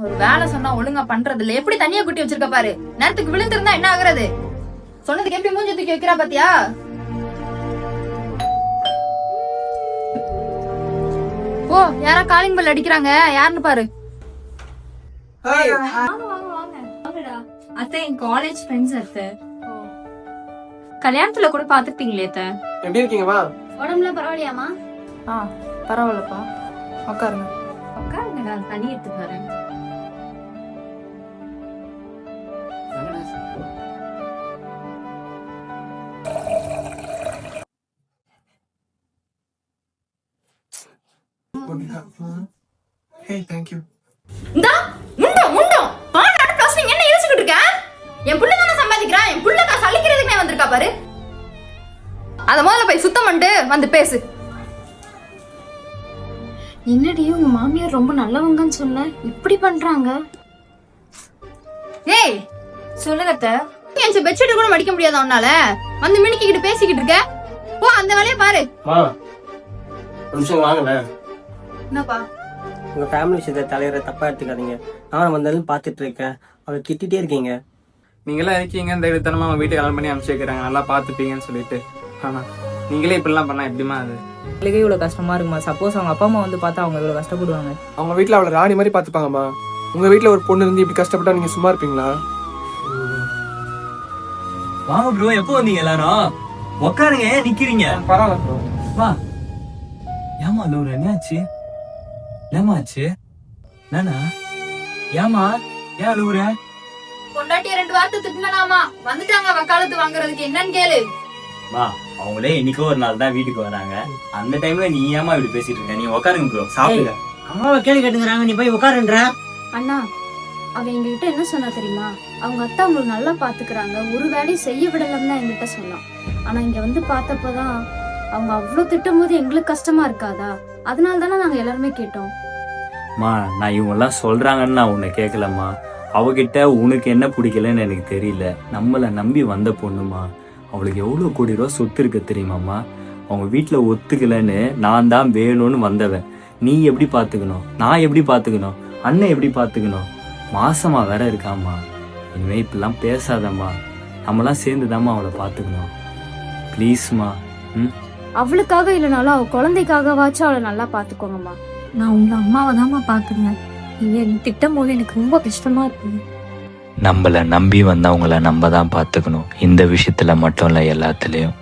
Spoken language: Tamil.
ஒரு வேலை சொன்னா ஒழுங்கா பண்றது இல்ல. எப்படி தனியா குட்டி வச்சிருக்க பாரு. நேரத்துக்கு விழுந்திருந்தா என்ன ஆகுறது? சொன்னதுக்கு எப்படி மூஞ்சி தூக்கி வைக்கிறா பாத்தியா? ஓ, யாரா காலிங் பெல் அடிக்கிறாங்க, யாருன்னு பாரு. அத்தை என் காலேஜ் ஃப்ரெண்ட்ஸ் அத்தை. கல்யாணத்துல கூட பாத்துப்பீங்களே அத்தை. எப்படி இருக்கீங்கம்மா? உடம்புல பரவாயில்லையாமா? பரவாயில்லப்பா, உட்காருங்க. உட்காருங்க, நான் தண்ணி எடுத்துட்டு வரேன். Hey, thank you. இந்தா முண்டோ முண்டோ பாடாட ப்ளஸ்னிங் என்ன யோசிச்சிட்டு இருக்க? என் புள்ள தான சம்பாதிக்கிறான். என் புள்ள காசு அழிக்கிறதுக்குனே வந்திருக்கா பாரு. அத முதல்ல போய் சுத்தம் பண்ணிட்டு வந்து பேசு. என்னடி உங்க மாமியார் ரொம்ப நல்லவங்கன்னு சொன்ன, இப்படி பண்றாங்க? ஏய் சொல்லுங்க அத்தை. என் பெட்ஷீட் கூட மடிக்க முடியாத உன்னால வந்து மினிக்கிட்டு பேசிக்கிட்டு இருக்க. போ அந்த வேலையை பாரு. மா, ஒரு நிமிஷம் வாங்கல. என்னப்பா? உங்க ஃபேமிலி விஷயத்தை தலைவரை தப்பா எடுத்துக்காதீங்க. நானும் வந்தாலும் பாத்துட்டு இருக்கேன், அவளை திட்டிகிட்டே இருக்கீங்க. நீங்களாம் இருக்கீங்க, இந்த இடத்தனமா அவங்க வீட்டுக்கு கல்யாணம் பண்ணி அனுப்பிச்சு வைக்கிறாங்க, நல்லா பாத்துப்பீங்கன்னு சொல்லிட்டு. ஆனா நீங்களே இப்படிலாம் பண்ணா எப்படிமா அது? அவளுக்கே இவ்வளவு கஷ்டமா இருக்குமா? சப்போஸ் அவங்க அப்பா அம்மா வந்து பார்த்தா அவங்க இவ்வளவு கஷ்டப்படுவாங்க. அவங்க வீட்டுல அவளை ராணி மாதிரி பாத்துப்பாங்கம்மா. உங்க வீட்டுல ஒரு பொண்ணு இருந்து இப்படி கஷ்டப்பட்டா நீங்க சும்மா இருப்பீங்களா? வாங்க ப்ரோ, எப்போ வந்தீங்க எல்லாரும்? உட்காருங்க, ஏன் நிக்கிறீங்க? பரவாயில்ல ப்ரோ. வா. ஏமா லூர், என்னாச்சு? ஏமாச்சு நானா? ஏமா ஏன் லூர? பொண்டாட்டிய 2 வார்த்தை திட்டினாமா வந்துட்டாங்க வக்காலத்து வாங்குறதுக்கு. என்னன்னு கேளு. வா, அவங்களே என்னைக்கோ ஒரு நாள் தான் வீட்டுக்கு வராங்க. அந்த டைம்ல நீ ஏமா இப்படி பேசிட்டு இருக்க? நீ உட்காருங்க ப்ரோ, சாப்பிடுங்க. அம்மாவை கேள்வி கேட்டுக்கிறாங்க, நீ போய் உட்காருன்ற. அண்ணா, அவ எங்ககிட்ட என்ன சொன்னா தெரியுமா? அவங்க அத்தா அவங்களுக்கு நல்லா பாத்துக்கிறாங்க, ஒரு வேலையும் செய்ய விடலன்னு தான் எங்கிட்ட சொன்னான். ஆனா இங்க வந்து பார்த்தப்பதான் அவங்க அவ்வளவு திட்டும் போது எங்களுக்கு கஷ்டமா இருக்காதா? அதனால தானே நாங்க எல்லாருமே கேட்டோம். மா, நான் இவங்க எல்லாம் சொல்றாங்கன்னு நான் உன்னை கேட்கலம்மா. அவகிட்ட உனக்கு என்ன பிடிக்கலன்னு எனக்கு தெரியல. நம்மள நம்பி வந்த பொண்ணுமா, அவளுக்கு எவ்வளவு கோடி ரூபா சொத்து இருக்கு தெரியுமாம்மா? அவங்க வீட்டுல ஒத்துக்கலன்னு நான் தான் வேணும்னு வந்தவன். நீ எப்படி பாத்துக்கணும், நான் எப்படி பாத்துக்கணும், அண்ணன் எப்படி பாத்துக்கணும்? மாசமா வேற இருக்காம்மா. இனிமே இப்படிலாம் பேசாதம்மா. நம்மளாம் சேர்ந்துதாம்மா அவளை பாத்துக்கணும். ப்ளீஸ்மா. அவளுக்காக இல்லைனாலும் அவ குழந்தைக்காகவாச்சும் அவளை நல்லா பாத்துக்கோங்கம்மா. நான் உங்க அம்மாவை தான்மா பாக்குறேன். நீங்க திட்டம் போது எனக்கு ரொம்ப கஷ்டமா இருக்கு. நம்மள நம்பி வந்தவங்கள நம்ம தான் பாத்துக்கணும். இந்த விஷயத்துல மட்டும் இல்ல, எல்லாத்துலயும்.